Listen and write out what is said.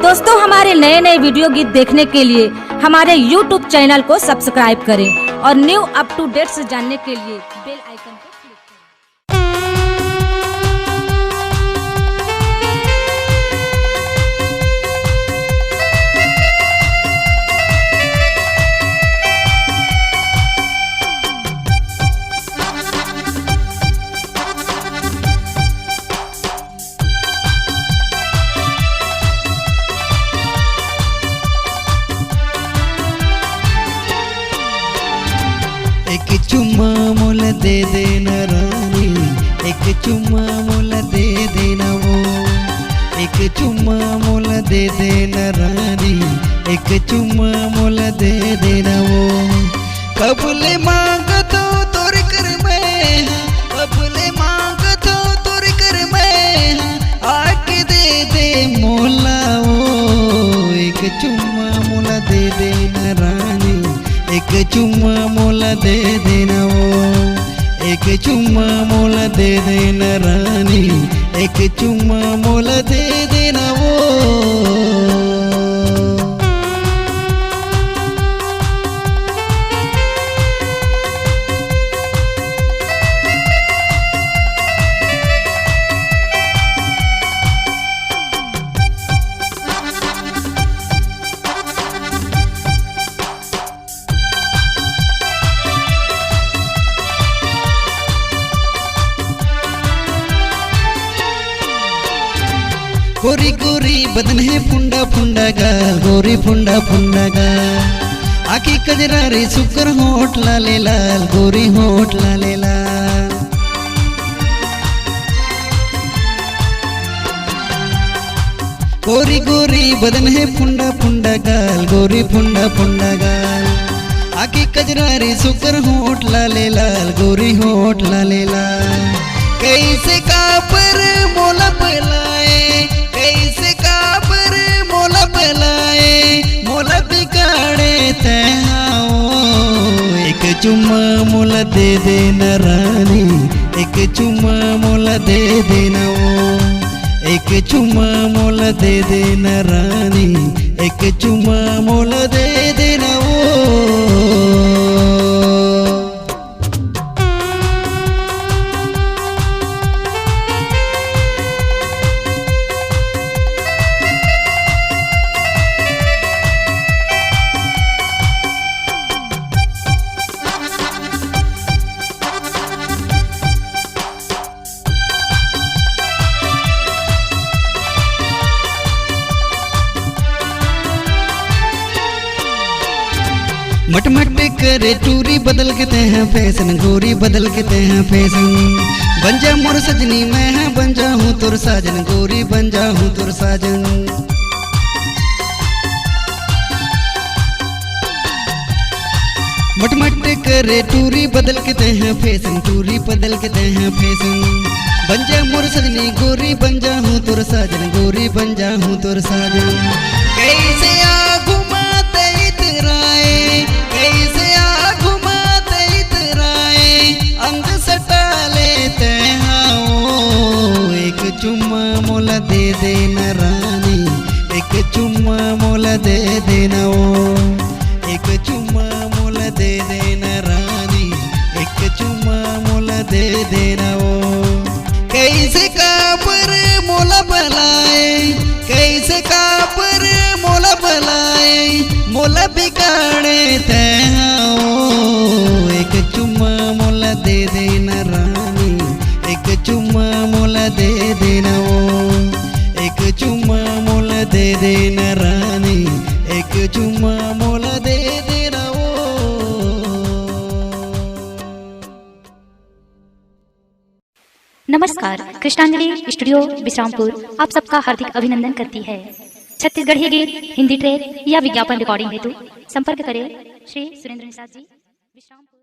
दोस्तों, हमारे नए नए वीडियो गीत देखने के लिए हमारे YouTube चैनल को सब्सक्राइब करें और न्यू अप टू डेट से जानने के लिए बेल आइकन को क्लिक करें। एक चुम्मा मोल दे देना रानी, एक चुम्मा मोल दे देना वो। एक चुम्मा मोल दे देना रानी, एक चुम्मा मोल दे देना वो। कबले मांगतो तोर कर मैं, कबले मांगतो तोर कर मैं, आके दे दे मोला वो। एक चुम्मा मोल दे देना रानी, एक चुम्मा मोला दे देना वो। एक चुम्मा मोला दे देना रानी, एक चुम्मा मोला दे देना वो। गोरी गोरी बदन है फुंडा फुंडा गाल, गोरी फुंडा फुंडा गाल। आखी कजरा रे सुकर होठ लाले लाल, गोरी होठ लाले लाल। गोरी गोरी बदन है फुंडा फुंडा गाल, गोरी फुंडा फुंडा गाल। आखी कजरा रे सुकर होठ लाले लाल, गोरी होठ लाले लाल। कैसे कापर मोला पलाए, कैसे कापर मोला पलाए, मोला बिगाड़े तैयाओ। एक चुम्मा मोला दे देना रानी, एक चुम्मा मोला दे देना वो। एक चुम्मा मोला दे देना रानी, एक चुम्मा मोला दे देना वो। मटमट करे टूरी बदल के ते हैं फैशन, गोरी बदल के ते हैं फैशन। बन जा मोर सजनी मैं है, बन जा हूँ तुर साजन, गोरी बन जा हूँ तुर साजन। मटमट करे टूरी बदल के ते हैं फैशन, टूरी बदल के ते हैं फैशन। बन जा मोर सजनी गोरी बन जा हूँ तुर साजन, गोरी बन जा हूँ तुर साजन। कैसे आ घुमाते इतराए, कैसे आ घुमाते इतराए, अंग सटा लेते हाओ। एक चुम्मा मोला दे देना रानी, एक चुम्मा मोला दे देना वो। एक चुम्मा मोला दे देना रानी, एक चुम्मा मोला दे देना वो। कैसे कापर मोला पलाए, कैसे कापर मोला पलाए, मोला बिगाड़े तैयाओ। एक चुम्मा मोला दे देना रानी, एक चुम्मा मोला दे देना वो। एक चुम्मा मोला दे देना रानी, एक चुम्मा मोला दे देना वो। नमस्कार, कृष्णांजलि स्टूडियो विश्रामपुर आप सबका हार्दिक अभिनंदन करती है। छत्तीसगढ़ी गीत, हिंदी ट्रैक या विज्ञापन रिकॉर्डिंग हेतु संपर्क करें श्री सुरेंद्र निषाद जी, विश्रामपुर।